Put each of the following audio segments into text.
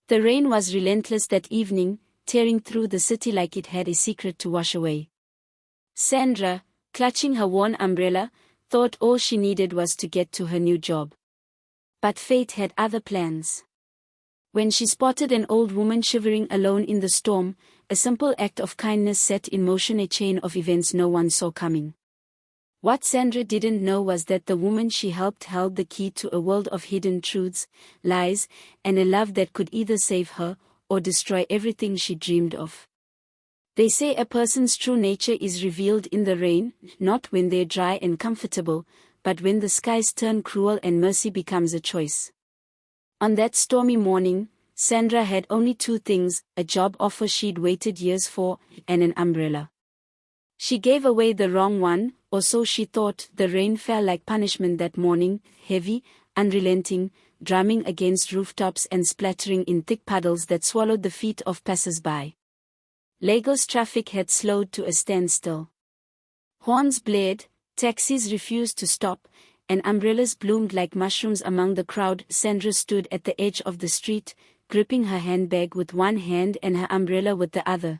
The rain was relentless that evening, tearing through the city like it had a secret to wash away. Sandra, clutching her worn umbrella, thought all she needed was to get to her new job. But fate had other plans. When she spotted an old woman shivering alone in the storm, a simple act of kindness set in motion a chain of events no one saw coming. What Sandra didn't know was that the woman she helped held the key to a world of hidden truths, lies, and a love that could either save her or destroy everything she dreamed of. They say a person's true nature is revealed in the rain, not when they're dry and comfortable, but when the skies turn cruel and mercy becomes a choice. On that stormy morning, Sandra had only two things: a job offer she'd waited years for, and an umbrella. She gave away the wrong one, or so she thought. The rain fell like punishment that morning, heavy, unrelenting, drumming against rooftops and splattering in thick puddles that swallowed the feet of passers-by. Lagos traffic had slowed to a standstill. Horns blared, taxis refused to stop, and umbrellas bloomed like mushrooms among the crowd. Sandra stood at the edge of the street, gripping her handbag with one hand and her umbrella with the other.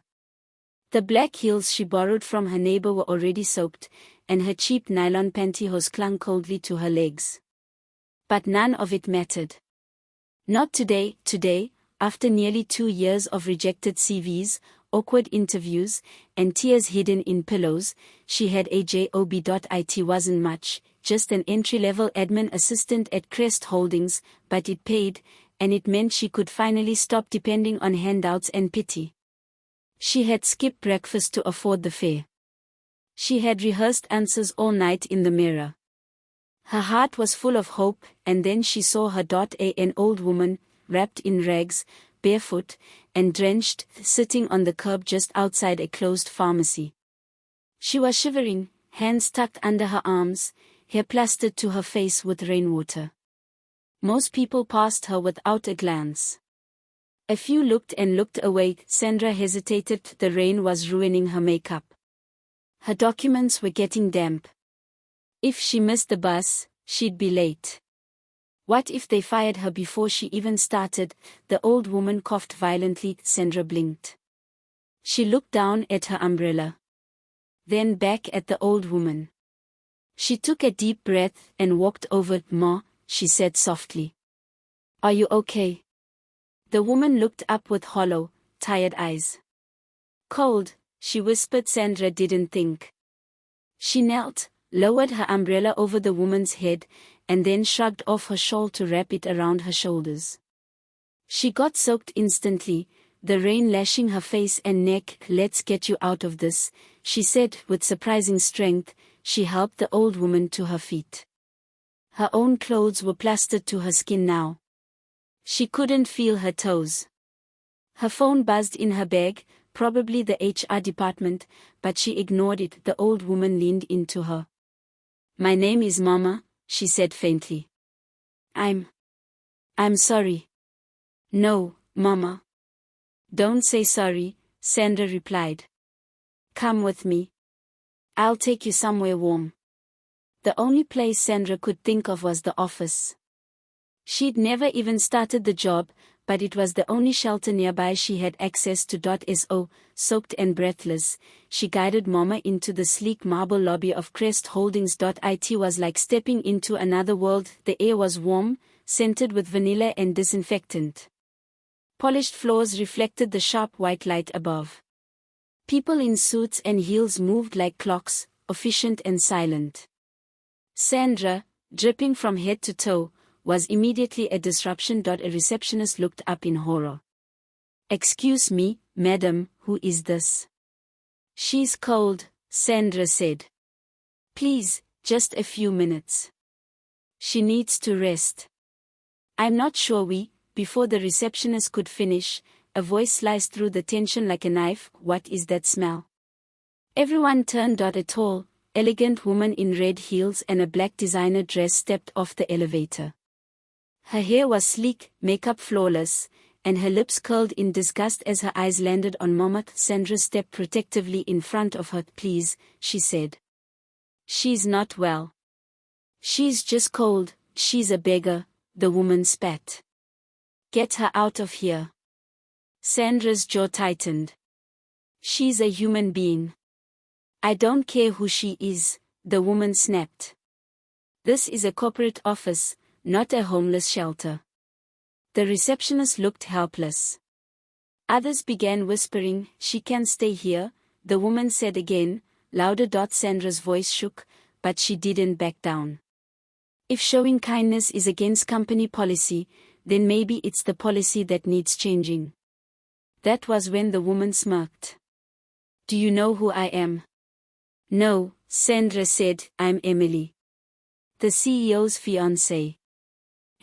The black heels she borrowed from her neighbor were already soaked, and her cheap nylon pantyhose clung coldly to her legs. But none of it mattered. Not today. After nearly 2 years of rejected CVs, awkward interviews, and tears hidden in pillows, she had a job. It wasn't much, just an entry-level admin assistant at Crest Holdings, but it paid, and it meant she could finally stop depending on handouts and pity. She had skipped breakfast to afford the fare. She had rehearsed answers all night in the mirror. Her heart was full of hope, and then she saw her an old woman, wrapped in rags, barefoot, and drenched, sitting on the curb just outside a closed pharmacy. She was shivering, hands tucked under her arms, hair plastered to her face with rainwater. Most people passed her without a glance. A few looked and looked away. Sandra hesitated. The rain was ruining her makeup. Her documents were getting damp. If she missed the bus, she'd be late. What if they fired her before she even started? The old woman coughed violently. Sandra blinked. She looked down at her umbrella. Then back at the old woman. She took a deep breath and walked over. "Ma," she said softly. "Are you okay?" The woman looked up with hollow, tired eyes. "Cold," she whispered. Sandra didn't think. She knelt, lowered her umbrella over the woman's head, and then shrugged off her shawl to wrap it around her shoulders. She got soaked instantly, the rain lashing her face and neck. "Let's get you out of this," she said with surprising strength. She helped the old woman to her feet. Her own clothes were plastered to her skin now. She couldn't feel her toes. Her phone buzzed in her bag, probably the HR department, but she ignored it. The old woman leaned into her. "My name is Mama," she said faintly. I'm sorry." "No, Mama. Don't say sorry," Sandra replied. "Come with me. I'll take you somewhere warm." The only place Sandra could think of was the office. She'd never even started the job, but it was the only shelter nearby she had access to. Soaked and breathless, she guided Mama into the sleek marble lobby of Crest Holdings. It was like stepping into another world. The air was warm, scented with vanilla and disinfectant. Polished floors reflected the sharp white light above. People in suits and heels moved like clocks, efficient and silent. Sandra, dripping from head to toe, was immediately a disruption. A receptionist looked up in horror. "Excuse me, madam, who is this?" "She's cold," Sandra said. "Please, just a few minutes. She needs to rest." "I'm not sure Before the receptionist could finish, a voice sliced through the tension like a knife. "What is that smell?" Everyone turned. A tall, elegant woman in red heels and a black designer dress stepped off the elevator. Her hair was sleek, makeup flawless, and her lips curled in disgust as her eyes landed on Mama. Sandra stepped protectively in front of her. "Please," she said. "She's not well. She's just cold." "She's a beggar," the woman spat. "Get her out of here." Sandra's jaw tightened. She's a human being. I don't care who she is, the woman snapped. This is a corporate office, not a homeless shelter. The receptionist looked helpless. Others began whispering, she can stay here, the woman said again, louder. Sandra's voice shook, but she didn't back down. If showing kindness is against company policy, then maybe it's the policy that needs changing. That was when the woman smirked. Do you know who I am? No, Sandra said, I'm Emily. The CEO's fiancée.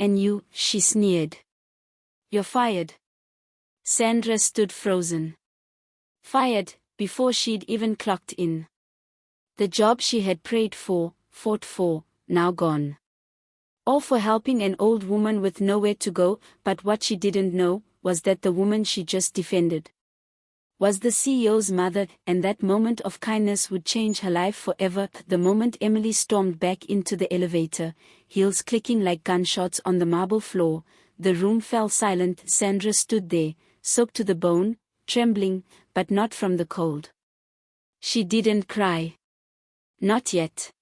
And you, she sneered. You're fired. Sandra stood frozen. Fired, before she'd even clocked in. The job she had prayed for, fought for, now gone. All for helping an old woman with nowhere to go, but what she didn't know was that the woman she just defended was the CEO's mother, and that moment of kindness would change her life forever. The moment Emily stormed back into the elevator, heels clicking like gunshots on the marble floor, the room fell silent. Sandra stood there, soaked to the bone, trembling, but not from the cold. She didn't cry. Not yet.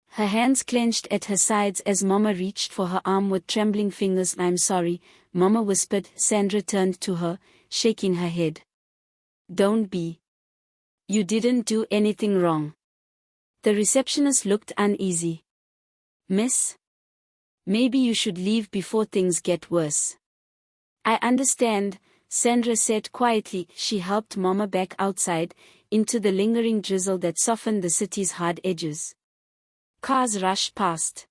Her hands clenched at her sides as Mama reached for her arm with trembling fingers. I'm sorry, Mama whispered. Sandra turned to her, shaking her head. Don't be. You didn't do anything wrong. The receptionist looked uneasy. Miss? Maybe you should leave before things get worse. I understand, Sandra said quietly. She helped Mama back outside, into the lingering drizzle that softened the city's hard edges. Cars rushed past.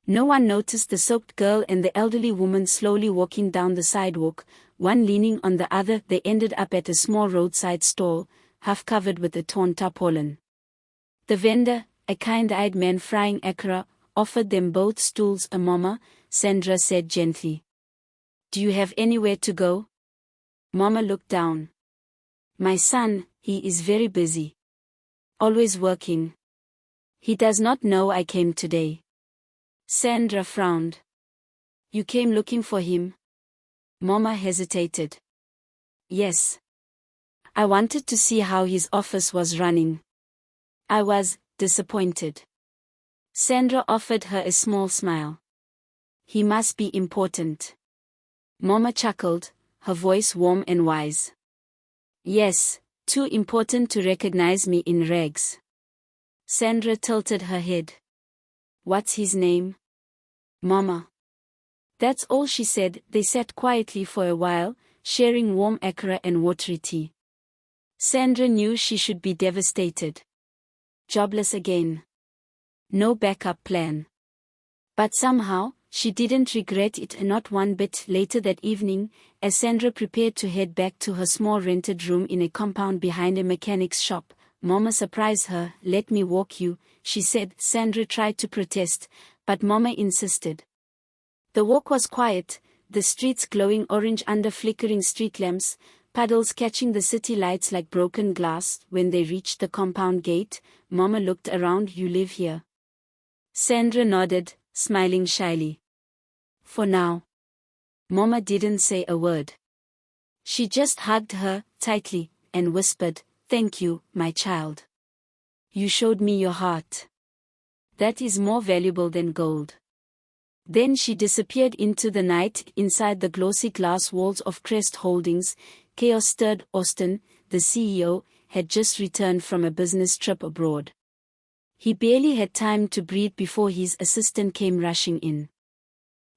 No one noticed the soaked girl and the elderly woman slowly walking down the sidewalk, one leaning on the other. They ended up at a small roadside stall, half covered with a torn tarpaulin. The vendor, a kind-eyed man frying akara, offered them both stools. Mama, Sandra said gently. Do you have anywhere to go? Mama looked down. My son, he is very busy. Always working. He does not know I came today. Sandra frowned. You came looking for him? Mama hesitated. Yes. I wanted to see how his office was running. I was disappointed. Sandra offered her a small smile. He must be important. Mama chuckled, her voice warm and wise. Yes, too important to recognize me in rags. Sandra tilted her head. What's his name? Mama. That's all she said. They sat quietly for a while, sharing warm akara and watery tea. Sandra knew she should be devastated. Jobless again. No backup plan. But somehow, she didn't regret it, not one bit. Later that evening, as Sandra prepared to head back to her small rented room in a compound behind a mechanic's shop, Mama surprised her. Let me walk you, she said. Sandra tried to protest, but Mama insisted. The walk was quiet, the streets glowing orange under flickering street lamps, puddles catching the city lights like broken glass. When they reached the compound gate, Mama looked around. You live here? Sandra nodded, smiling shyly. For now. Mama didn't say a word. She just hugged her tightly and whispered, Thank you, my child. You showed me your heart. That is more valuable than gold. Then she disappeared into the night. Inside the glossy glass walls of Crest Holdings, chaos stirred. Austin, the CEO, had just returned from a business trip abroad. He barely had time to breathe before his assistant came rushing in.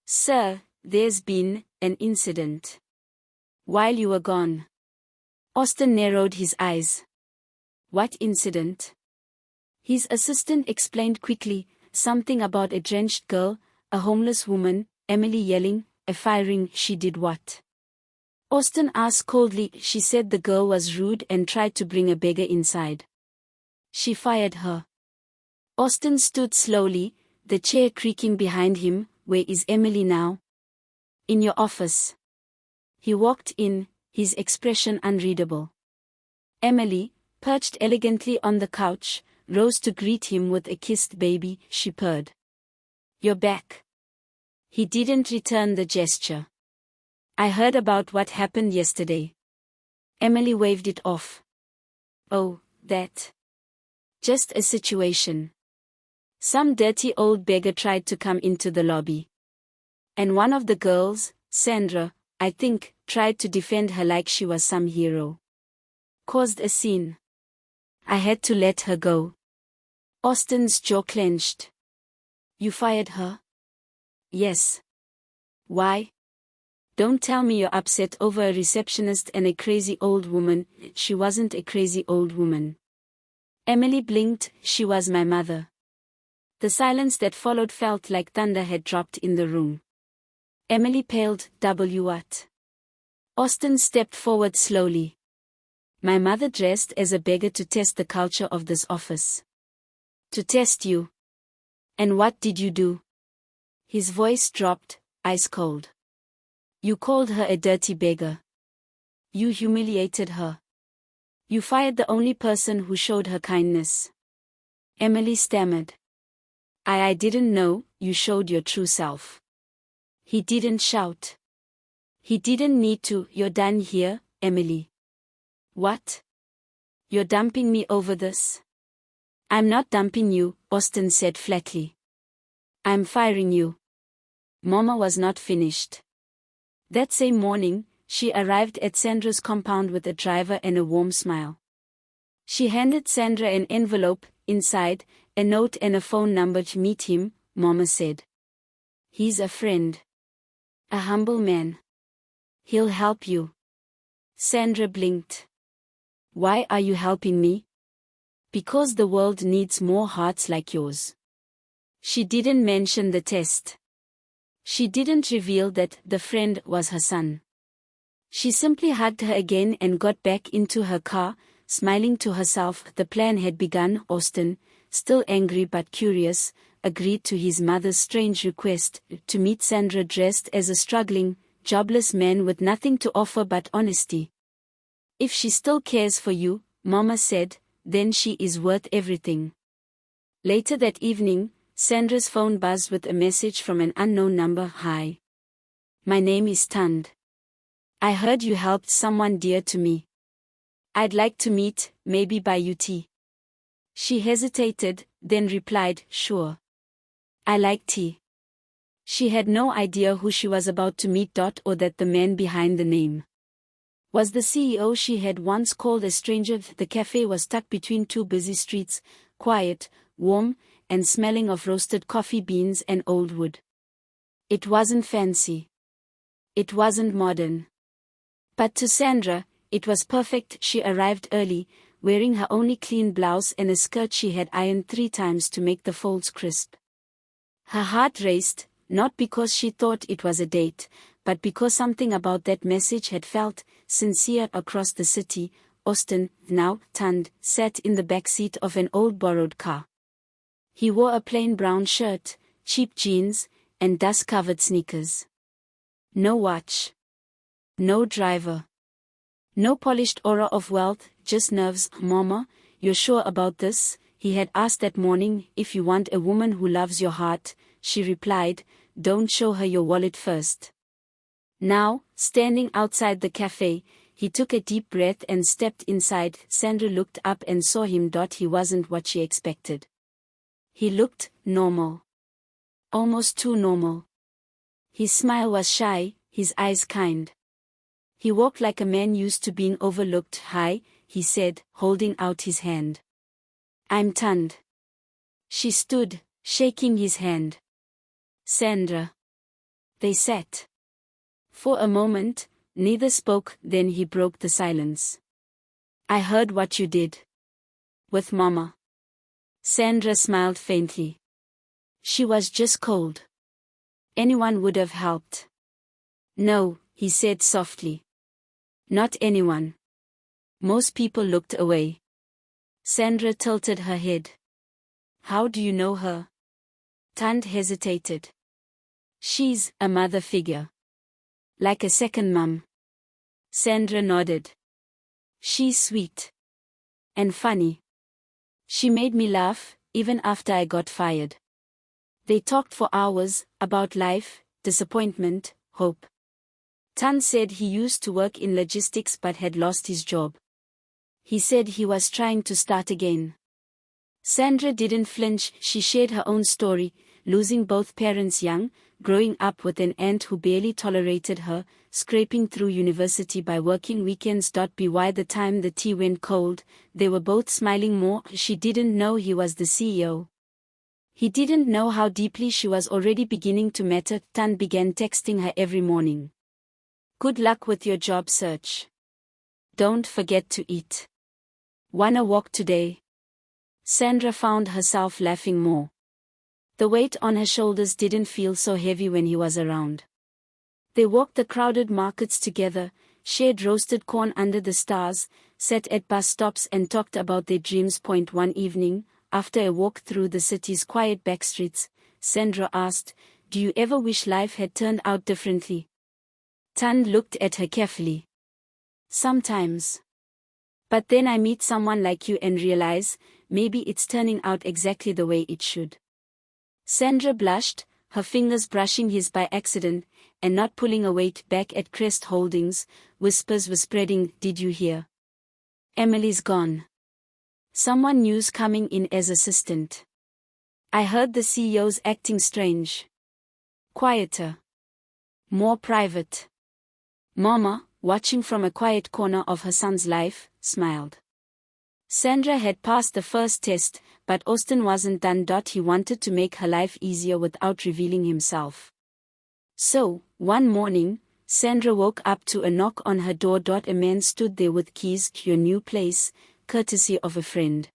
Sir, there's been an incident. While you were gone. Austin narrowed his eyes. What incident? His assistant explained quickly, something about a drenched girl, a homeless woman, Emily yelling, a firing. She did what? Austin asked coldly. She said the girl was rude and tried to bring a beggar inside. She fired her. Austin stood slowly, the chair creaking behind him. Where is Emily now? In your office. He walked in, his expression unreadable. Emily, perched elegantly on the couch, rose to greet him with a kissed baby. She purred. You're back. He didn't return the gesture. I heard about what happened yesterday. Emily waved it off. Oh, that. Just a situation. Some dirty old beggar tried to come into the lobby. And one of the girls, Sandra, I think, tried to defend her like she was some hero. Caused a scene. I had to let her go. Austin's jaw clenched. You fired her? Yes. Why? Don't tell me you're upset over a receptionist and a crazy old woman. She wasn't a crazy old woman. Emily blinked. She was my mother. The silence that followed felt like thunder had dropped in the room. Emily paled. What? Austin stepped forward slowly. My mother dressed as a beggar to test the culture of this office. To test you. And what did you do? His voice dropped, ice cold. You called her a dirty beggar. You humiliated her. You fired the only person who showed her kindness. Emily stammered. I didn't know. You showed your true self. He didn't shout. He didn't need to. You're done here, Emily. What? You're dumping me over this? I'm not dumping you, Austin said flatly. I'm firing you. Mama was not finished. That same morning, she arrived at Sandra's compound with a driver and a warm smile. She handed Sandra an envelope. Inside, a note and a phone number to meet him, Mama said. He's a friend. A humble man. He'll help you. Sandra blinked. Why are you helping me? Because the world needs more hearts like yours. She didn't mention the test. She didn't reveal that the friend was her son. She simply hugged her again and got back into her car, smiling to herself. The plan had begun. Austin, still angry but curious, agreed to his mother's strange request to meet Sandra dressed as a struggling, jobless man with nothing to offer but honesty. If she still cares for you, Mama said, then she is worth everything. Later that evening, Sandra's phone buzzed with a message from an unknown number. Hi. My name is Tund. I heard you helped someone dear to me. I'd like to meet, maybe buy you tea. She hesitated, then replied, sure. I like tea. She had no idea who she was about to meet. Or that the man behind the name was the CEO she had once called a stranger. The cafe was tucked between two busy streets, quiet, warm, and smelling of roasted coffee beans and old wood. It wasn't fancy. It wasn't modern. But to Sandra, it was perfect. She arrived early, wearing her only clean blouse and a skirt she had ironed 3 times to make the folds crisp. Her heart raced, not because she thought it was a date, but because something about that message had felt sincere. Across the city, Austin, now Tund, sat in the back seat of an old borrowed car. He wore a plain brown shirt, cheap jeans, and dust-covered sneakers. No watch. No driver. No polished aura of wealth, just nerves. Mama, you're sure about this? He had asked that morning. If you want a woman who loves your heart, she replied, don't show her your wallet first. Now, standing outside the cafe, he took a deep breath and stepped inside. Sandra looked up and saw him. He wasn't what she expected. He looked normal. Almost too normal. His smile was shy, his eyes kind. He walked like a man used to being overlooked. Hi, he said, holding out his hand. I'm Tund. She stood, shaking his hand. Sandra. They sat. For a moment, neither spoke. Then he broke the silence. I heard what you did. With Mama. Sandra smiled faintly. She was just cold. Anyone would have helped. No, he said softly. Not anyone. Most people looked away. Sandra tilted her head. How do you know her? Tund hesitated. She's a mother figure. Like a second mum. Sandra nodded. She's sweet. And funny. She made me laugh, even after I got fired. They talked for hours, about life, disappointment, hope. Tan said he used to work in logistics but had lost his job. He said he was trying to start again. Sandra didn't flinch. She shared her own story, losing both parents young, growing up with an aunt who barely tolerated her, scraping through university by working weekends. By the time the tea went cold, they were both smiling more. She didn't know he was the CEO. He didn't know how deeply she was already beginning to matter. Tan began texting her every morning. Good luck with your job search. Don't forget to eat. Wanna walk today? Sandra found herself laughing more. The weight on her shoulders didn't feel so heavy when he was around. They walked the crowded markets together, shared roasted corn under the stars, sat at bus stops and talked about their dreams. One evening, after a walk through the city's quiet backstreets, Sandra asked, "Do you ever wish life had turned out differently?" Tan looked at her carefully. Sometimes. But then I meet someone like you and realize, maybe it's turning out exactly the way it should. Sandra blushed, her fingers brushing his by accident, and not pulling a weight back at Crest Holdings. Whispers were spreading. Did you hear? Emily's gone. Someone new's coming in as assistant. I heard the CEO's acting strange. Quieter. More private. Mama, watching from a quiet corner of her son's life, smiled. Sandra had passed the first test, but Austin wasn't done. He wanted to make her life easier without revealing himself. So, one morning, Sandra woke up to a knock on her door. A man stood there with keys to your new place, courtesy of a friend.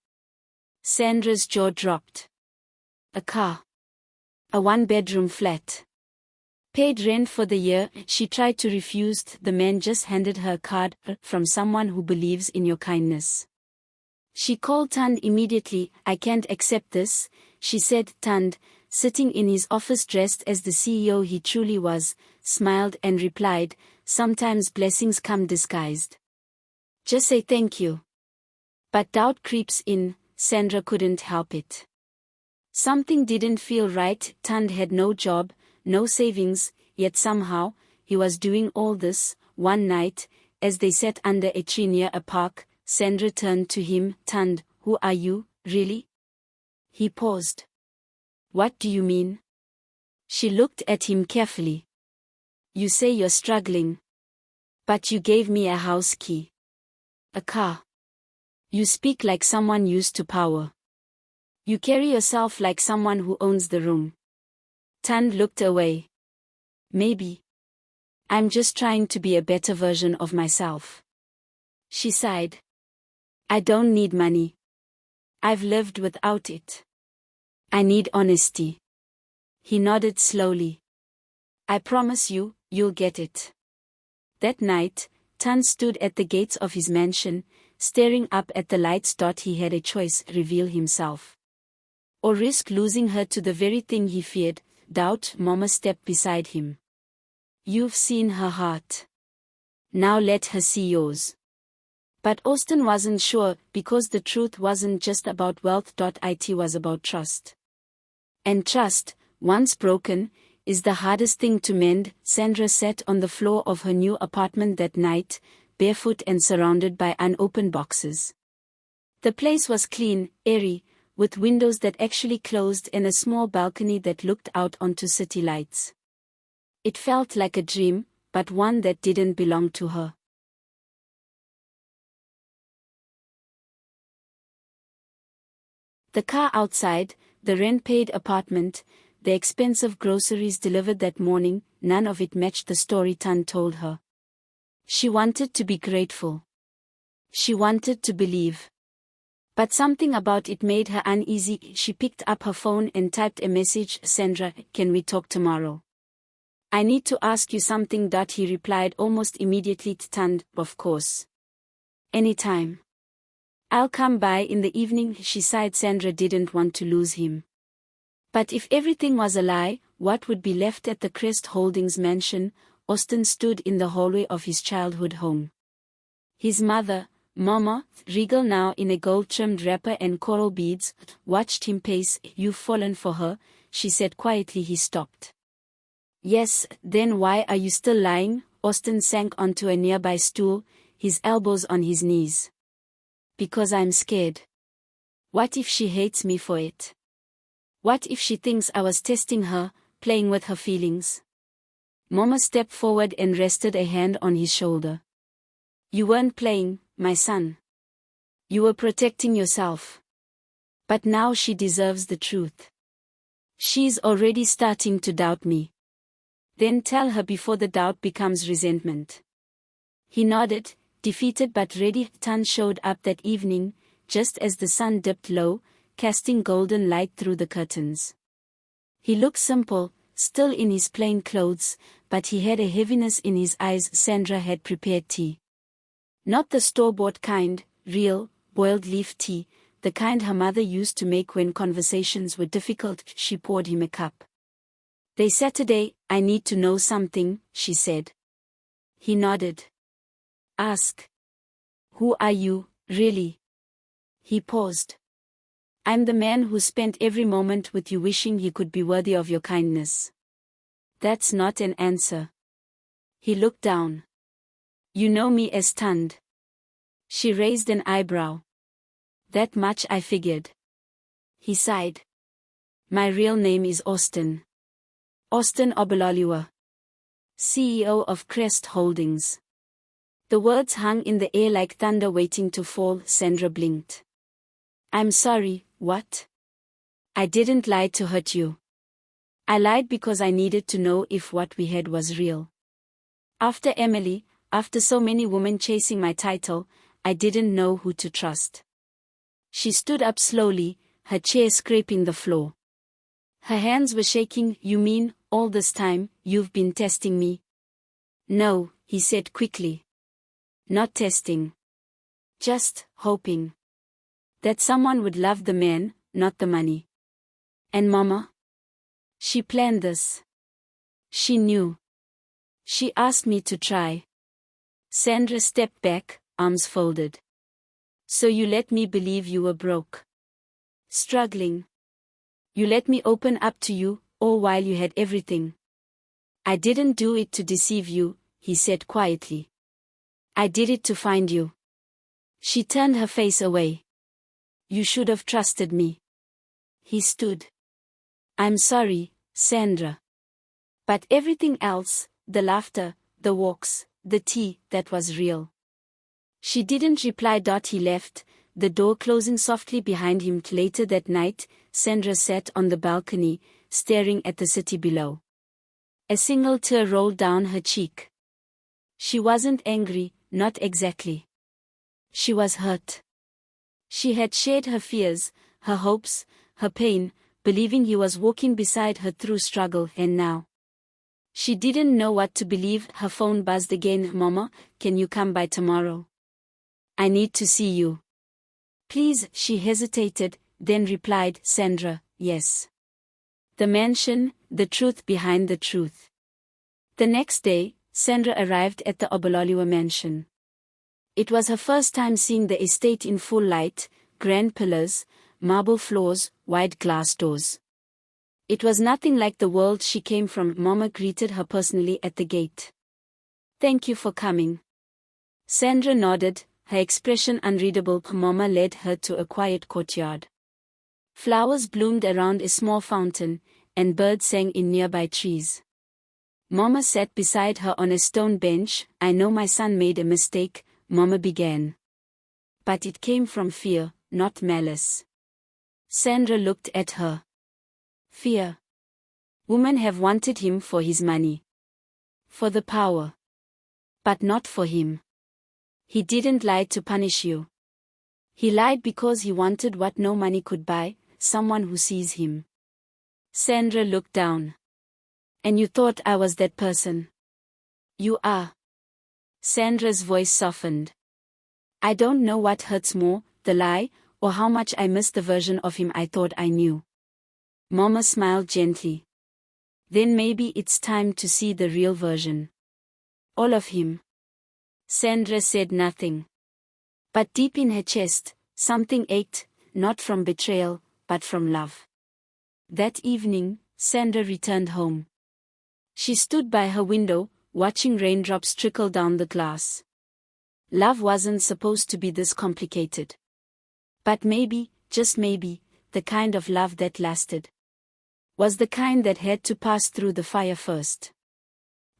Sandra's jaw dropped. A car. A one-bedroom flat. Paid rent for the year. She tried to refuse. The man just handed her a card, from someone who believes in your kindness. She called Tan immediately. I can't accept this, she said. Tan, sitting in his office dressed as the CEO he truly was, smiled and replied, sometimes blessings come disguised. Just say thank you. But doubt creeps in. Sandra couldn't help it. Something didn't feel right. Tan had no job, no savings, yet somehow, he was doing all this. One night, as they sat under a tree near a park, Sandra turned to him. Tan, who are you, really? He paused. What do you mean? She looked at him carefully. You say you're struggling. But you gave me a house key. A car. You speak like someone used to power. You carry yourself like someone who owns the room. Tan looked away. Maybe. I'm just trying to be a better version of myself. She sighed. I don't need money. I've lived without it. I need honesty. He nodded slowly. I promise you, you'll get it. That night, Tan stood at the gates of his mansion, staring up at the lights. He had a choice: reveal himself, or risk losing her to the very thing he feared. Doubt. Mama stepped beside him. You've seen her heart. Now let her see yours. But Austin wasn't sure, because the truth wasn't just about wealth. It was about trust. And trust, once broken, is the hardest thing to mend. Sandra sat on the floor of her new apartment that night, barefoot and surrounded by unopened boxes. The place was clean, airy, with windows that actually closed and a small balcony that looked out onto city lights. It felt like a dream, but one that didn't belong to her. The car outside, the rent-paid apartment, the expensive groceries delivered that morning, none of it matched the story Tan told her. She wanted to be grateful. She wanted to believe. But something about it made her uneasy. She picked up her phone and typed a message. Sandra, can we talk tomorrow? I need to ask you something. He replied almost immediately. Tan, of course. Anytime. I'll come by in the evening, she sighed. Sandra didn't want to lose him. But if everything was a lie, what would be left at the Crest Holdings mansion? Austin stood in the hallway of his childhood home. His mother, Mama, regal now in a gold-trimmed wrapper and coral beads, watched him pace. You've fallen for her, she said quietly. He stopped. Yes, then why are you still lying? Austin sank onto a nearby stool, his elbows on his knees. Because I'm scared. What if she hates me for it? What if she thinks I was testing her, playing with her feelings? Mama stepped forward and rested a hand on his shoulder. You weren't playing, my son. You were protecting yourself. But now she deserves the truth. She's already starting to doubt me. Then tell her before the doubt becomes resentment. He nodded, defeated but ready. Tan showed up that evening, just as the sun dipped low, casting golden light through the curtains. He looked simple, still in his plain clothes, but he had a heaviness in his eyes. Sandra had prepared tea. Not the store-bought kind, real, boiled leaf tea, the kind her mother used to make when conversations were difficult. She poured him a cup. Saturday, I need to know something, she said. He nodded. Ask. Who are you, really? He paused. I'm the man who spent every moment with you wishing he could be worthy of your kindness. That's not an answer. He looked down. You know me as Tund. She raised an eyebrow. That much I figured. He sighed. My real name is Austin. Austin Obaloliwa. CEO of Crest Holdings. The words hung in the air like thunder waiting to fall. Sandra blinked. I'm sorry, what? I didn't lie to hurt you. I lied because I needed to know if what we had was real. After Emily, after so many women chasing my title, I didn't know who to trust. She stood up slowly, her chair scraping the floor. Her hands were shaking. You mean, all this time, you've been testing me? No, he said quickly. Not testing. Just hoping. That someone would love the man, not the money. And Mama? She planned this. She knew. She asked me to try. Sandra stepped back, arms folded. So you let me believe you were broke. Struggling. You let me open up to you, all while you had everything. I didn't do it to deceive you, he said quietly. I did it to find you. She turned her face away. You should have trusted me. He stood. I'm sorry, Sandra. But everything else, the laughter, the walks, the tea, that was real. She didn't reply. He left, the door closing softly behind him. Later that night, Sandra sat on the balcony, staring at the city below. A single tear rolled down her cheek. She wasn't angry, not exactly. She was hurt. She had shared her fears, her hopes, her pain, believing he was walking beside her through struggle, and now she didn't know what to believe. Her phone buzzed again. Mama, can you come by tomorrow? I need to see you. Please. She hesitated, then replied, Sandra, yes. The mansion, the truth behind the truth. The next day, Sandra arrived at the Obaloliwa mansion. It was her first time seeing the estate in full light, grand pillars, marble floors, wide glass doors. It was nothing like the world she came from. Mama greeted her personally at the gate. Thank you for coming. Sandra nodded, her expression unreadable. Mama led her to a quiet courtyard. Flowers bloomed around a small fountain, and birds sang in nearby trees. Mama sat beside her on a stone bench. I know my son made a mistake, Mama began. But it came from fear, not malice. Sandra looked at her. Fear. Women have wanted him for his money. For the power. But not for him. He didn't lie to punish you. He lied because he wanted what no money could buy, someone who sees him. Sandra looked down. And you thought I was that person? You are. Sandra's voice softened. I don't know what hurts more, the lie, or how much I miss the version of him I thought I knew. Mama smiled gently. Then maybe it's time to see the real version. All of him. Sandra said nothing. But deep in her chest, something ached, not from betrayal, but from love. That evening, Sandra returned home. She stood by her window, watching raindrops trickle down the glass. Love wasn't supposed to be this complicated. But maybe, just maybe, the kind of love that lasted was the kind that had to pass through the fire first.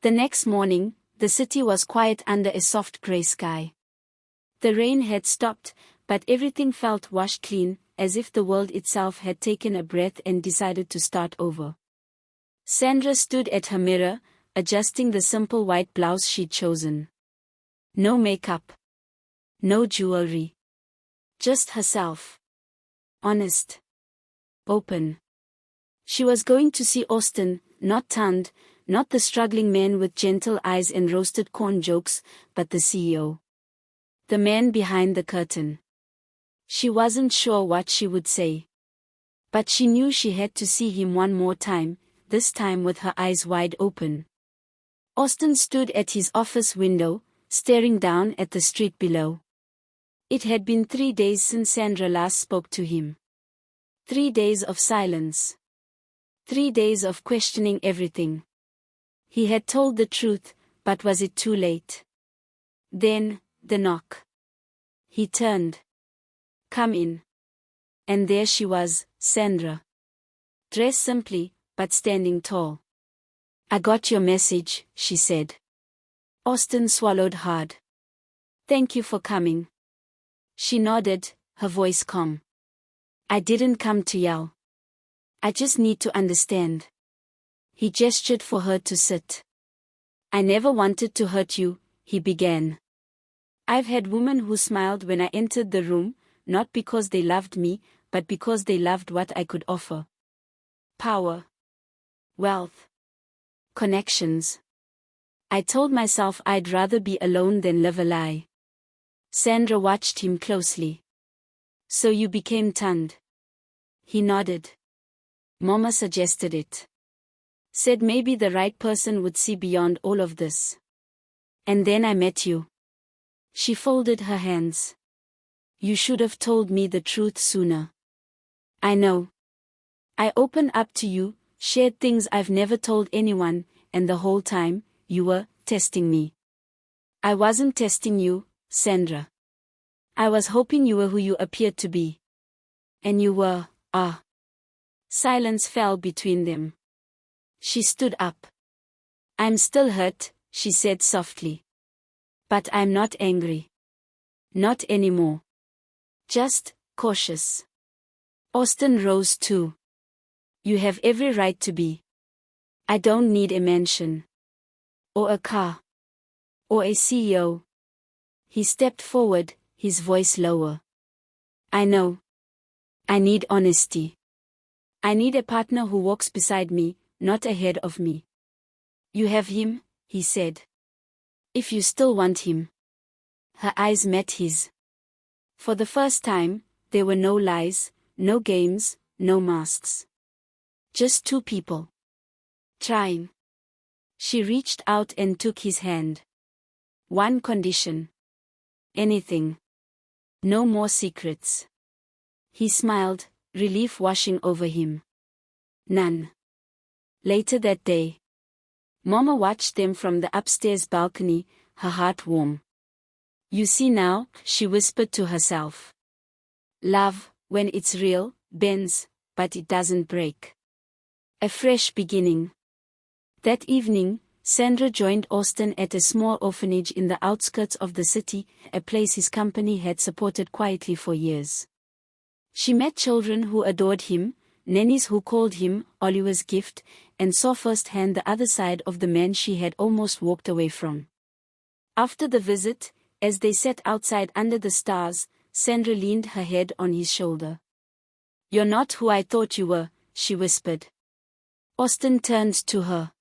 The next morning, the city was quiet under a soft gray sky. The rain had stopped, but everything felt washed clean, as if the world itself had taken a breath and decided to start over. Sandra stood at her mirror, adjusting the simple white blouse she'd chosen. No makeup. No jewelry. Just herself. Honest. Open. She was going to see Austin, not Tund, not the struggling man with gentle eyes and roasted corn jokes, but the CEO. The man behind the curtain. She wasn't sure what she would say. But she knew she had to see him one more time, this time with her eyes wide open. Austin stood at his office window, staring down at the street below. It had been 3 days since Sandra last spoke to him. 3 days of silence. 3 days of questioning everything. He had told the truth, but was it too late? Then, the knock. He turned. Come in. And there she was, Sandra. Dressed simply, but standing tall. I got your message, she said. Austin swallowed hard. Thank you for coming. She nodded, her voice calm. I didn't come to yell. I just need to understand. He gestured for her to sit. I never wanted to hurt you, he began. I've had women who smiled when I entered the room, not because they loved me, but because they loved what I could offer. Power. Wealth. Connections. I told myself I'd rather be alone than live a lie. Sandra watched him closely. So you became Tund. He nodded. Mama suggested it. Said maybe the right person would see beyond all of this. And then I met you. She folded her hands. You should have told me the truth sooner. I know. I opened up to you, shared things I've never told anyone, and the whole time, you were testing me. I wasn't testing you, Sandra. I was hoping you were who you appeared to be. And you were. Silence fell between them. She stood up. I'm still hurt, she said softly. But I'm not angry. Not anymore. Just cautious. Austin rose too. You have every right to be. I don't need a mansion. Or a car. Or a CEO. He stepped forward, his voice lower. I know. I need honesty. I need a partner who walks beside me, not ahead of me. You have him, he said. If you still want him. Her eyes met his. For the first time, there were no lies, no games, no masks. Just two people. Trying. She reached out and took his hand. One condition. Anything. No more secrets. He smiled, relief washing over him. None. Later that day. Mama watched them from the upstairs balcony, her heart warm. You see now, she whispered to herself. Love, when it's real, bends, but it doesn't break. A fresh beginning. That evening, Sandra joined Austin at a small orphanage in the outskirts of the city, a place his company had supported quietly for years. She met children who adored him, nannies who called him Oliver's gift, and saw firsthand the other side of the man she had almost walked away from. After the visit, as they sat outside under the stars, Sandra leaned her head on his shoulder. You're not who I thought you were, she whispered. Austin turned to her.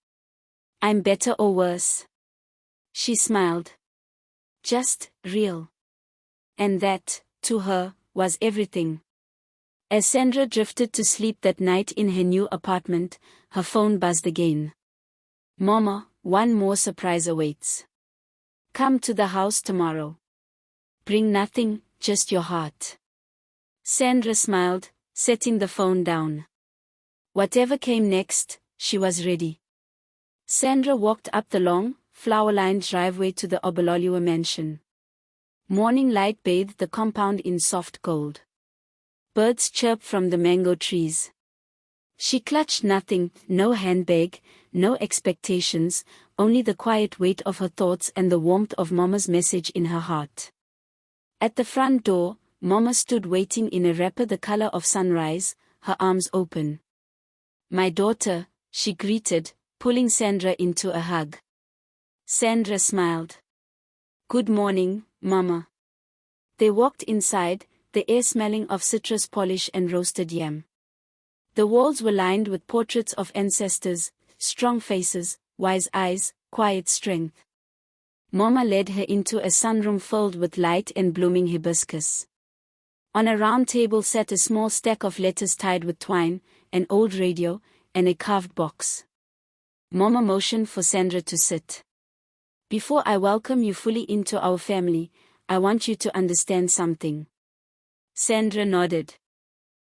I'm better or worse? She smiled. Just real. And that, to her, was everything. As Sandra drifted to sleep that night in her new apartment, her phone buzzed again. Mama, one more surprise awaits. Come to the house tomorrow. Bring nothing, just your heart. Sandra smiled, setting the phone down. Whatever came next, she was ready. Sandra walked up the long, flower-lined driveway to the Obaloliwe mansion. Morning light bathed the compound in soft gold. Birds chirped from the mango trees. She clutched nothing, no handbag, no expectations, only the quiet weight of her thoughts and the warmth of Mama's message in her heart. At the front door, Mama stood waiting in a wrapper the color of sunrise, her arms open. "My daughter," she greeted, pulling Sandra into a hug. Sandra smiled. "Good morning, Mama." They walked inside, the air smelling of citrus polish and roasted yam. The walls were lined with portraits of ancestors, strong faces, wise eyes, quiet strength. Mama led her into a sunroom filled with light and blooming hibiscus. On a round table sat a small stack of letters tied with twine, an old radio, and a carved box. Mama motioned for Sandra to sit. "Before I welcome you fully into our family, I want you to understand something." Sandra nodded.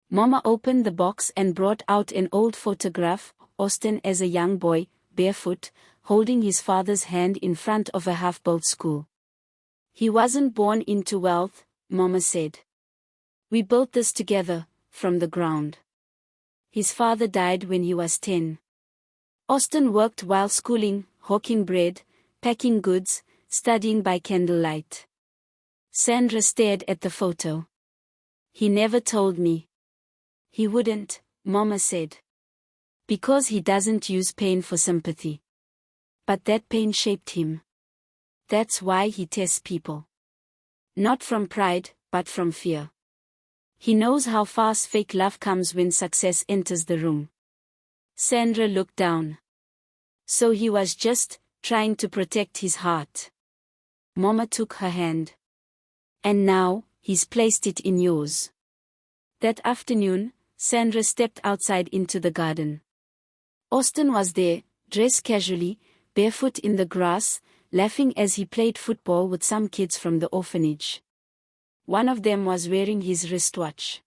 Mama opened the box and brought out an old photograph, Austin as a young boy, barefoot, holding his father's hand in front of a half-built school. "He wasn't born into wealth," Mama said. "We built this together, from the ground. His father died when he was 10. Austin worked while schooling, hawking bread, packing goods, studying by candlelight." Sandra stared at the photo. "He never told me." "He wouldn't," Mama said. "Because he doesn't use pain for sympathy. But that pain shaped him. That's why he tests people. Not from pride, but from fear. He knows how fast fake love comes when success enters the room." Sandra looked down. "So he was just trying to protect his heart." Mama took her hand. "And now, he's placed it in yours." That afternoon, Sandra stepped outside into the garden. Austin was there, dressed casually, barefoot in the grass, laughing as he played football with some kids from the orphanage. One of them was wearing his wristwatch.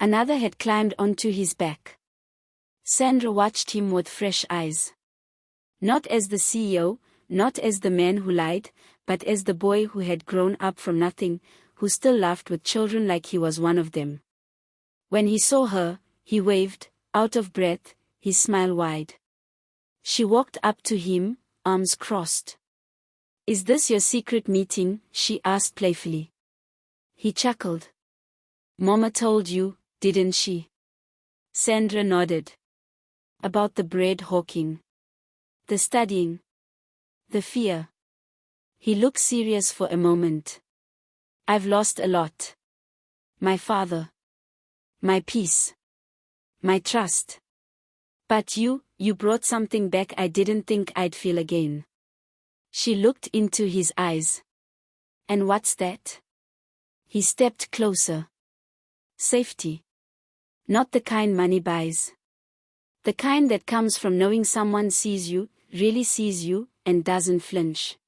Another had climbed onto his back. Sandra watched him with fresh eyes. Not as the CEO, not as the man who lied, but as the boy who had grown up from nothing, who still laughed with children like he was one of them. When he saw her, he waved, out of breath, his smile wide. She walked up to him, arms crossed. "Is this your secret meeting?" she asked playfully. He chuckled. "Mama told you, didn't she?" Sandra nodded. "About the bread hawking. The studying. The fear." He looked serious for a moment. "I've lost a lot. My father. My peace. My trust. But you brought something back I didn't think I'd feel again." She looked into his eyes. "And what's that?" He stepped closer. "Safety. Not the kind money buys. The kind that comes from knowing someone sees you, really sees you, and doesn't flinch."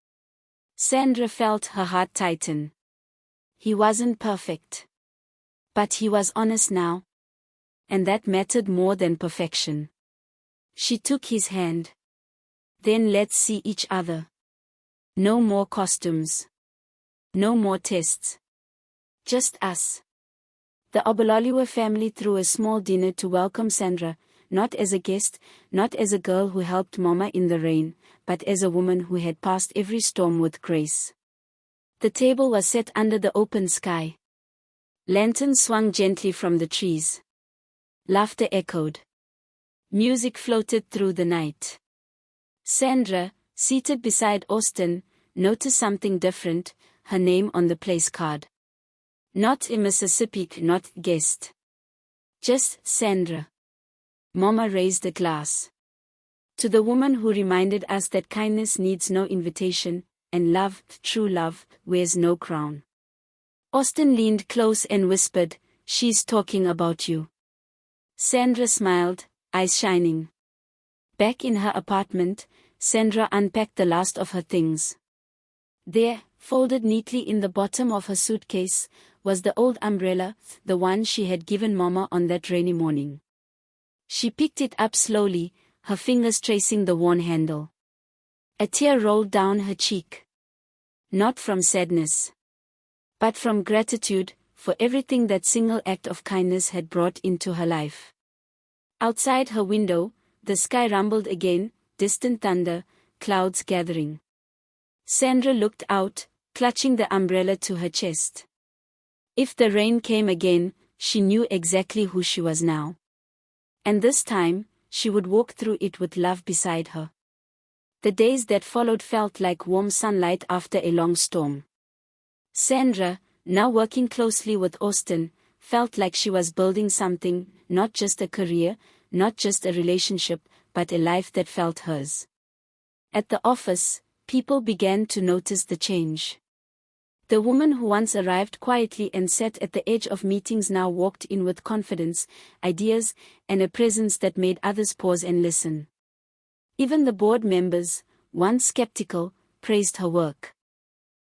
Sandra felt her heart tighten. He wasn't perfect. But he was honest now. And that mattered more than perfection. She took his hand. "Then let's see each other. No more costumes. No more tests. Just us." The Obaloliwe family threw a small dinner to welcome Sandra, not as a guest, not as a girl who helped Mama in the rain, but as a woman who had passed every storm with grace. The table was set under the open sky. Lanterns swung gently from the trees. Laughter echoed. Music floated through the night. Sandra, seated beside Austin, noticed something different, her name on the place card. Not a Mississippi, not guest. Just Sandra. Mama raised a glass. "To the woman who reminded us that kindness needs no invitation, and love, true love, wears no crown." Austin leaned close and whispered, "She's talking about you." Sandra smiled, eyes shining. Back in her apartment, Sandra unpacked the last of her things. There, folded neatly in the bottom of her suitcase, was the old umbrella, the one she had given Mama on that rainy morning. She picked it up slowly, her fingers tracing the worn handle. A tear rolled down her cheek. Not from sadness, but from gratitude for everything that single act of kindness had brought into her life. Outside her window, the sky rumbled again, distant thunder, clouds gathering. Sandra looked out, clutching the umbrella to her chest. If the rain came again, she knew exactly who she was now. And this time, she would walk through it with love beside her. The days that followed felt like warm sunlight after a long storm. Sandra, now working closely with Austin, felt like she was building something, not just a career, not just a relationship, but a life that felt hers. At the office, people began to notice the change. The woman who once arrived quietly and sat at the edge of meetings now walked in with confidence, ideas, and a presence that made others pause and listen. Even the board members, once skeptical, praised her work.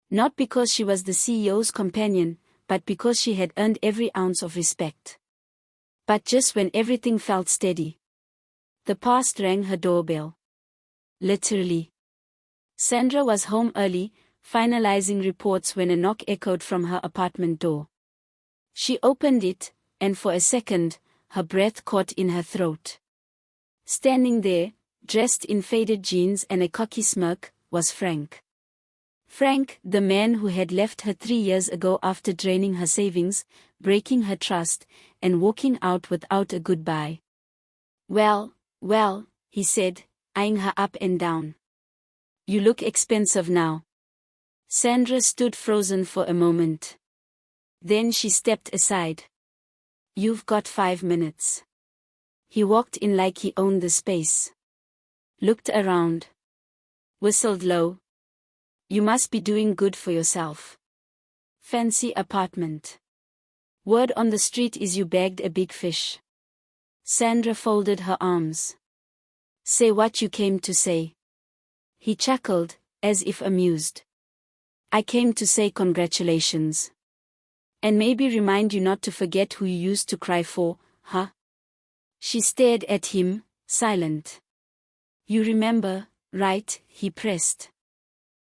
Not because she was the CEO's companion, but because she had earned every ounce of respect. But just when everything felt steady, the past rang her doorbell. Literally. Sandra was home early, finalizing reports when a knock echoed from her apartment door. She opened it, and for a second, her breath caught in her throat. Standing there, dressed in faded jeans and a cocky smirk, was Frank. Frank, the man who had left her 3 years ago after draining her savings, breaking her trust, and walking out without a goodbye. Well, he said, eyeing her up and down. You look expensive now. Sandra stood frozen for a moment. Then she stepped aside. You've got 5 minutes. He walked in like he owned the space. Looked around. Whistled low. You must be doing good for yourself. Fancy apartment. Word on the street is you bagged a big fish. Sandra folded her arms. Say what you came to say. He chuckled, as if amused. I came to say congratulations. And maybe remind you not to forget who you used to cry for, huh? She stared at him, silent. You remember, right? He pressed.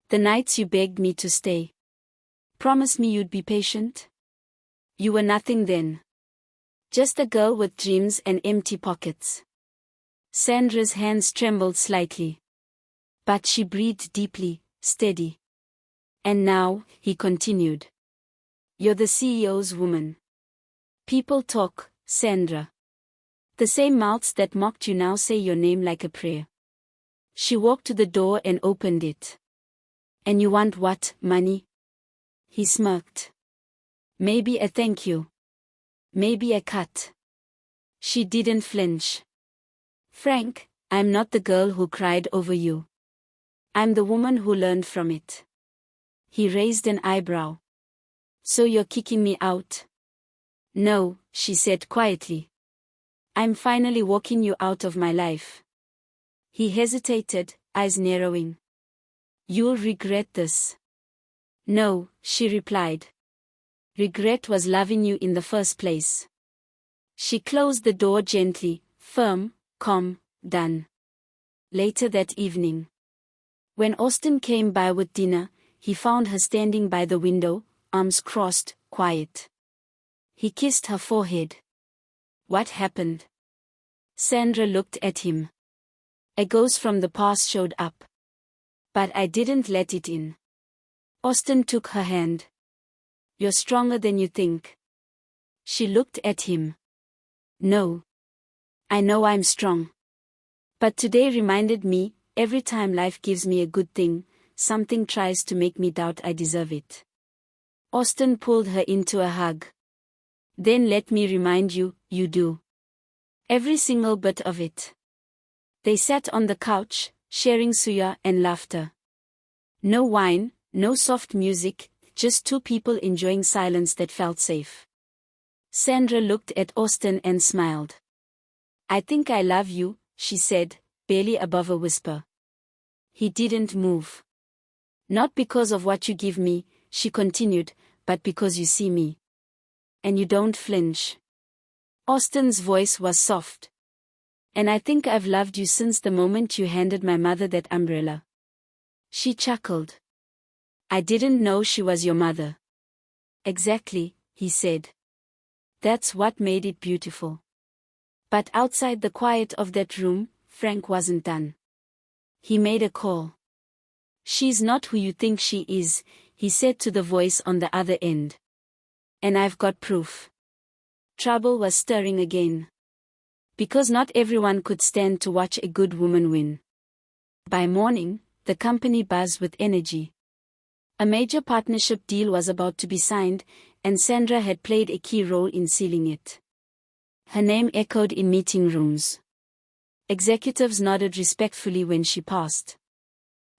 The nights you begged me to stay. Promise me you'd be patient? You were nothing then. Just a girl with dreams and empty pockets. Sandra's hands trembled slightly. But she breathed deeply, steady. And now, he continued. You're the CEO's woman. People talk, Sandra. The same mouths that mocked you now say your name like a prayer. She walked to the door and opened it. And you want what, money? He smirked. Maybe a thank you. Maybe a cut. She didn't flinch. Frank, I'm not the girl who cried over you. I'm the woman who learned from it. He raised an eyebrow. So you're kicking me out? No, she said quietly. I'm finally walking you out of my life. He hesitated, eyes narrowing. You'll regret this. No, she replied. Regret was loving you in the first place. She closed the door gently, firm, calm, done. Later that evening, when Austin came by with dinner, he found her standing by the window, arms crossed, quiet. He kissed her forehead. What happened? Sandra looked at him. A ghost from the past showed up. But I didn't let it in. Austin took her hand. You're stronger than you think. She looked at him. No. I know I'm strong. But today reminded me, every time life gives me a good thing, something tries to make me doubt I deserve it. Austin pulled her into a hug. Then let me remind you, you do. Every single bit of it. They sat on the couch, sharing suya and laughter. No wine, no soft music, just two people enjoying silence that felt safe. Sandra looked at Austin and smiled. I think I love you, she said, barely above a whisper. He didn't move. Not because of what you give me, she continued, but because you see me. And you don't flinch. Austin's voice was soft. And I think I've loved you since the moment you handed my mother that umbrella. She chuckled. I didn't know she was your mother. Exactly, he said. That's what made it beautiful. But outside the quiet of that room, Frank wasn't done. He made a call. She's not who you think she is, he said to the voice on the other end. And I've got proof. Trouble was stirring again. Because not everyone could stand to watch a good woman win. By morning, the company buzzed with energy. A major partnership deal was about to be signed, and Sandra had played a key role in sealing it. Her name echoed in meeting rooms. Executives nodded respectfully when she passed.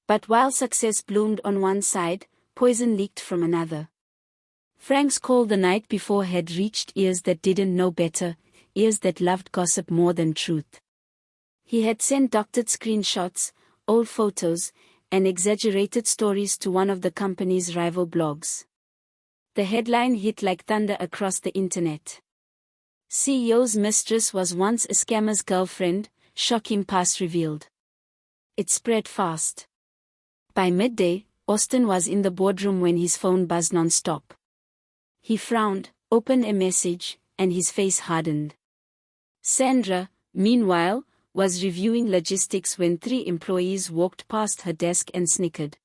But while success bloomed on one side, poison leaked from another. Frank's call the night before had reached ears that didn't know better, ears that loved gossip more than truth. He had sent doctored screenshots, old photos, and exaggerated stories to one of the company's rival blogs. The headline hit like thunder across the internet. CEO's mistress was once a scammer's girlfriend, shocking past revealed. It spread fast. By midday, Austin was in the boardroom when his phone buzzed non-stop. He frowned, opened a message, and his face hardened. Sandra, meanwhile, was reviewing logistics when 3 employees walked past her desk and snickered.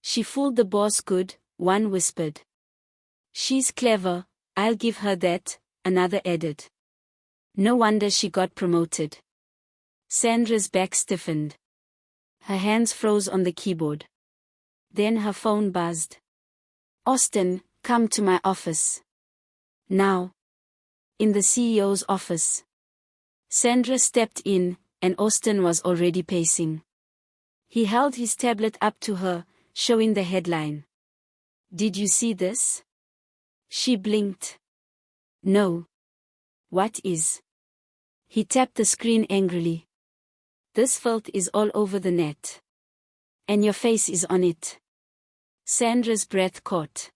She fooled the boss good, one whispered. She's clever, I'll give her that, another added. No wonder she got promoted. Sandra's back stiffened. Her hands froze on the keyboard. Then her phone buzzed. Austin, come to my office. Now. In the CEO's office. Sandra stepped in, and Austin was already pacing. He held his tablet up to her, showing the headline. Did you see this? She blinked. No. What is? He tapped the screen angrily. This filth is all over the net. And your face is on it. Sandra's breath caught.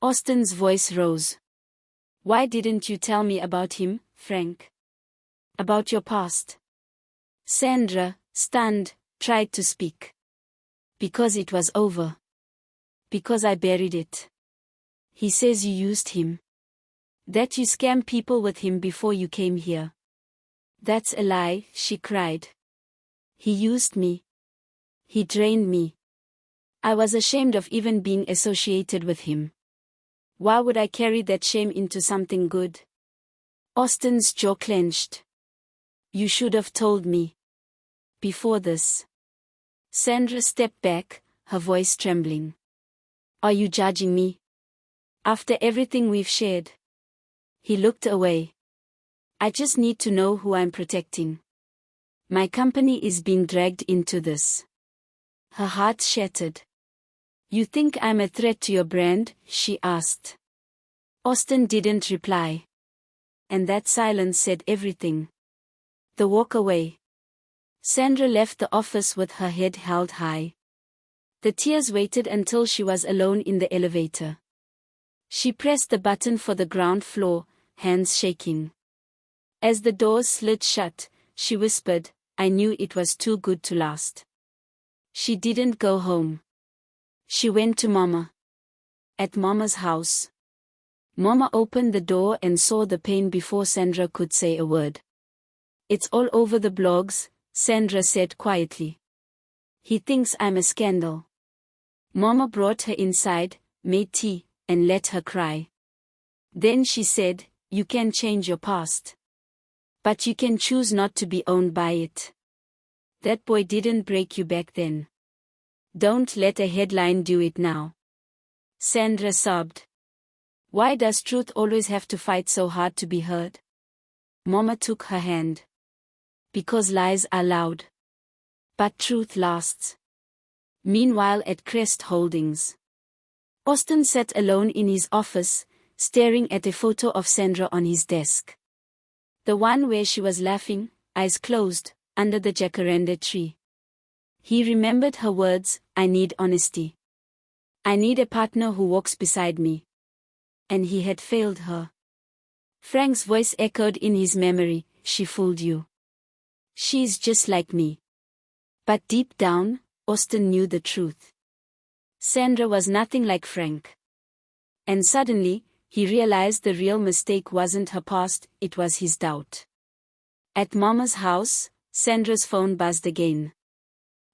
Austin's voice rose. Why didn't you tell me about him, Frank? About your past? Sandra, stunned, tried to speak. Because it was over. Because I buried it. He says you used him. That you scammed people with him before you came here. That's a lie, she cried. He used me. He drained me. I was ashamed of even being associated with him. Why would I carry that shame into something good? Austin's jaw clenched. You should have told me. Before this. Sandra stepped back, her voice trembling. Are you judging me? After everything we've shared? He looked away. I just need to know who I'm protecting. My company is being dragged into this. Her heart shattered. You think I'm a threat to your brand? She asked. Austin didn't reply. And that silence said everything. The walk away. Sandra left the office with her head held high. The tears waited until she was alone in the elevator. She pressed the button for the ground floor, hands shaking. As the doors slid shut, she whispered, I knew it was too good to last. She didn't go home. She went to Mama. At Mama's house. Mama opened the door and saw the pain before Sandra could say a word. It's all over the blogs, Sandra said quietly. He thinks I'm a scandal. Mama brought her inside, made tea, and let her cry. Then she said, you can change your past. But you can choose not to be owned by it. That boy didn't break you back then. Don't let a headline do it now. Sandra sobbed. Why does truth always have to fight so hard to be heard? Mama took her hand. Because lies are loud. But truth lasts. Meanwhile at Crest Holdings. Austin sat alone in his office, staring at a photo of Sandra on his desk. The one where she was laughing, eyes closed, under the jacaranda tree. He remembered her words, I need honesty. I need a partner who walks beside me. And he had failed her. Frank's voice echoed in his memory, she fooled you. She's just like me. But deep down, Austin knew the truth. Sandra was nothing like Frank. And suddenly, he realized the real mistake wasn't her past, it was his doubt. At Mama's house, Sandra's phone buzzed again.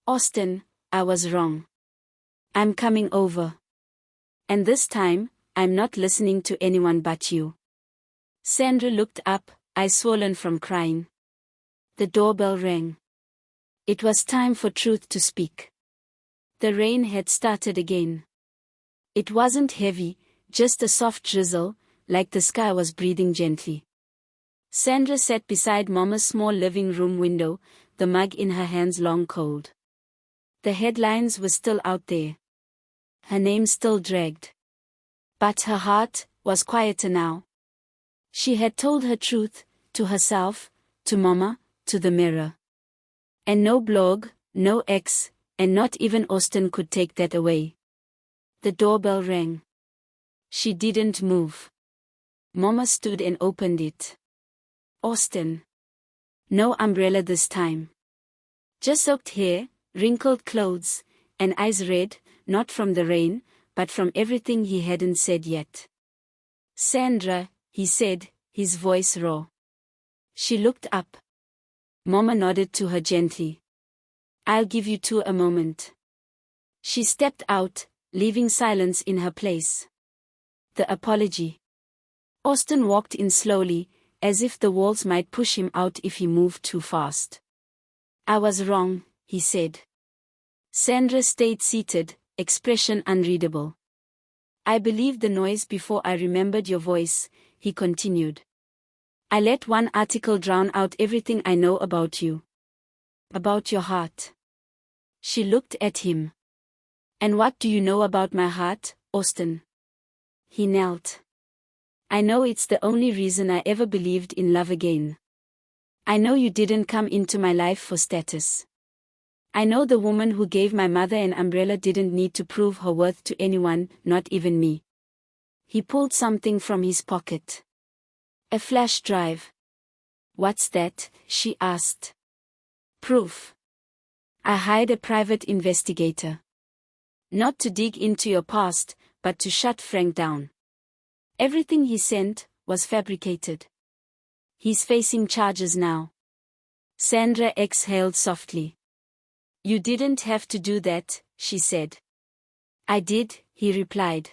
"Austin, I was wrong. I'm coming over. And this time, I'm not listening to anyone but you." Sandra looked up, eyes swollen from crying. The doorbell rang. It was time for truth to speak. The rain had started again. It wasn't heavy, just a soft drizzle, like the sky was breathing gently. Sandra sat beside Mama's small living room window, the mug in her hands long cold. The headlines were still out there. Her name still dragged. But her heart was quieter now. She had told her truth, to herself, to Mama, to the mirror. And no blog, no ex, and not even Austin could take that away. The doorbell rang. She didn't move. Mama stood and opened it. "Austin." No umbrella this time. Just soaked hair, wrinkled clothes, and eyes red, not from the rain, but from everything he hadn't said yet. "Sandra," he said, his voice raw. She looked up. Mama nodded to her gently. "I'll give you two a moment." She stepped out, leaving silence in her place. The apology. Austin walked in slowly, as if the walls might push him out if he moved too fast. "I was wrong," he said. Sandra stayed seated, expression unreadable. "I believed the noise before I remembered your voice," he continued. "I let one article drown out everything I know about you. About your heart." She looked at him. "And what do you know about my heart, Austin?" He knelt. "I know it's the only reason I ever believed in love again. I know you didn't come into my life for status. I know the woman who gave my mother an umbrella didn't need to prove her worth to anyone, not even me." He pulled something from his pocket. "A flash drive." "What's that?" she asked. "Proof. I hired a private investigator. Not to dig into your past, but to shut Frank down. Everything he sent was fabricated. He's facing charges now." Sandra exhaled softly. "You didn't have to do that," she said. "I did," he replied.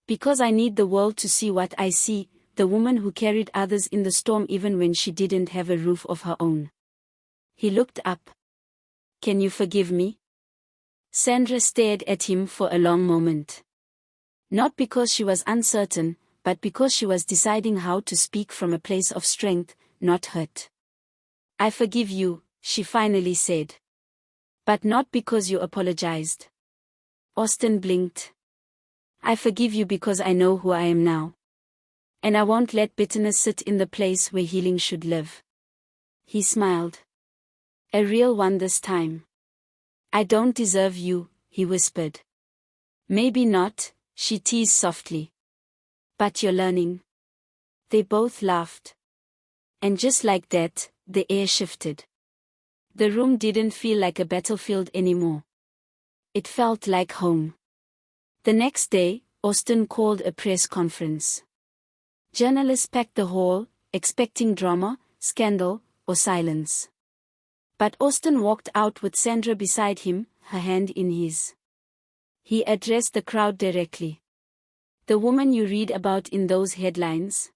"Because I need the world to see what I see, the woman who carried others in the storm even when she didn't have a roof of her own." He looked up. "Can you forgive me?" Sandra stared at him for a long moment. Not because she was uncertain, but because she was deciding how to speak from a place of strength, not hurt. "I forgive you," she finally said. "But not because you apologized." Austin blinked. "I forgive you because I know who I am now. And I won't let bitterness sit in the place where healing should live." He smiled. "A real one this time." "I don't deserve you," he whispered. "Maybe not," she teased softly. "But you're learning." They both laughed. And just like that, the air shifted. The room didn't feel like a battlefield anymore. It felt like home. The next day, Austin called a press conference. Journalists packed the hall, expecting drama, scandal, or silence. But Austin walked out with Sandra beside him, her hand in his. He addressed the crowd directly. "The woman you read about in those headlines?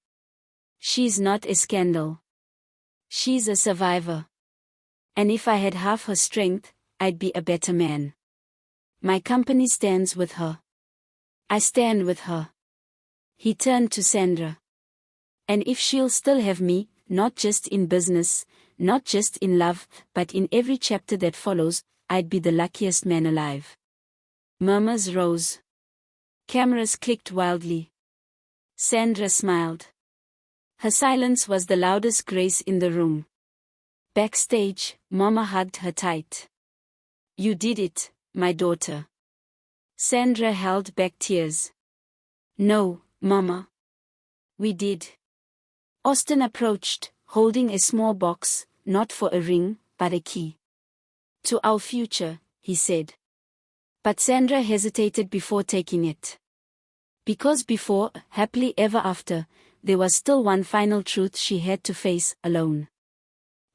She's not a scandal. She's a survivor. And if I had half her strength, I'd be a better man. My company stands with her. I stand with her." He turned to Sandra. "And if she'll still have me, not just in business, not just in love, but in every chapter that follows, I'd be the luckiest man alive." Murmurs rose. Cameras clicked wildly. Sandra smiled. Her silence was the loudest grace in the room. Backstage, Mama hugged her tight. "You did it, my daughter." Sandra held back tears. "No, Mama. We did." Austin approached, holding a small box, not for a ring, but a key. "To our future," he said. But Sandra hesitated before taking it. Because before, happily ever after, there was still one final truth she had to face, alone.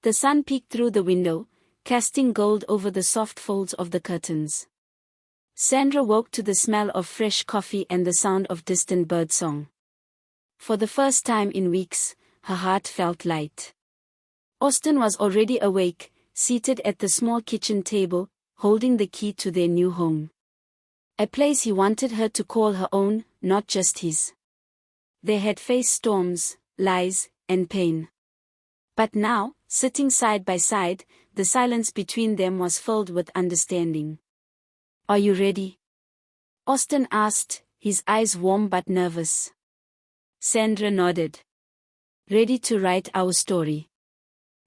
The sun peeked through the window, casting gold over the soft folds of the curtains. Sandra woke to the smell of fresh coffee and the sound of distant birdsong. For the first time in weeks, her heart felt light. Austin was already awake, seated at the small kitchen table, holding the key to their new home. A place he wanted her to call her own, not just his. They had faced storms, lies, and pain. But now, sitting side by side, the silence between them was filled with understanding. "Are you ready?" Austin asked, his eyes warm but nervous. Sandra nodded. "Ready to write our story."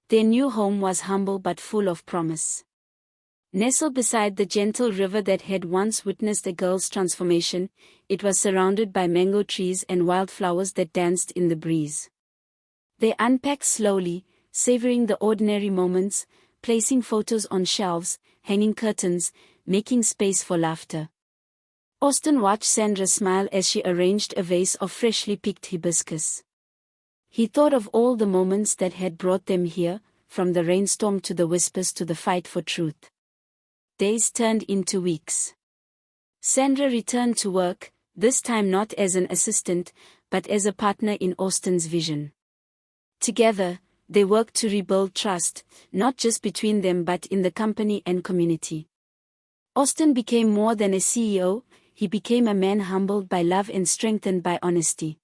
Their new home was humble but full of promise. Nestled beside the gentle river that had once witnessed a girl's transformation, it was surrounded by mango trees and wildflowers that danced in the breeze. They unpacked slowly, savoring the ordinary moments, placing photos on shelves, hanging curtains, making space for laughter. Austin watched Sandra smile as she arranged a vase of freshly picked hibiscus. He thought of all the moments that had brought them here, from the rainstorm to the whispers to the fight for truth. Days turned into weeks. Sandra returned to work, this time not as an assistant, but as a partner in Austin's vision. Together, they worked to rebuild trust, not just between them but in the company and community. Austin became more than a CEO, he became a man humbled by love and strengthened by honesty.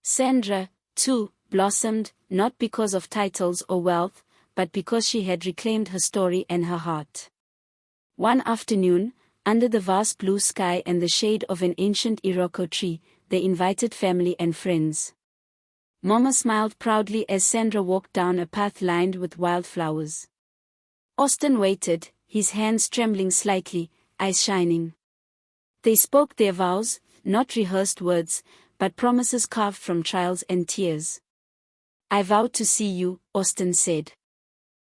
Sandra, too, blossomed, not because of titles or wealth, but because she had reclaimed her story and her heart. One afternoon, under the vast blue sky and the shade of an ancient Iroko tree, they invited family and friends. Mama smiled proudly as Sandra walked down a path lined with wildflowers. Austin waited, his hands trembling slightly, eyes shining. They spoke their vows, not rehearsed words, but promises carved from trials and tears. "I vow to see you," Austin said.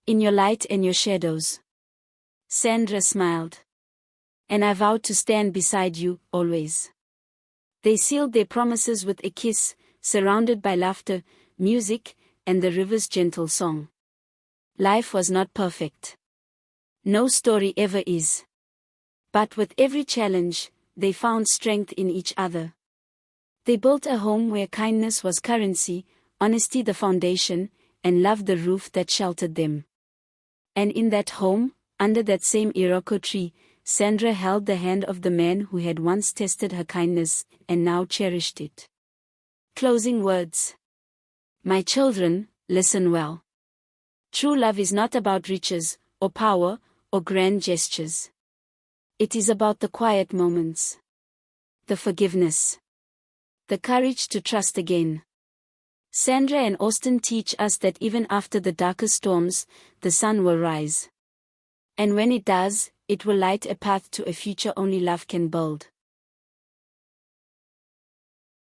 "In your light and your shadows." Sandra smiled. "And I vow to stand beside you, always." They sealed their promises with a kiss, surrounded by laughter, music, and the river's gentle song. Life was not perfect. No story ever is. But with every challenge, they found strength in each other. They built a home where kindness was currency, honesty the foundation, and love the roof that sheltered them. And in that home, under that same Iroko tree, Sandra held the hand of the man who had once tested her kindness, and now cherished it. Closing words. My children, listen well. True love is not about riches, or power, or grand gestures. It is about the quiet moments. The forgiveness. The courage to trust again. Sandra and Austin teach us that even after the darkest storms, the sun will rise. And when it does, it will light a path to a future only love can build.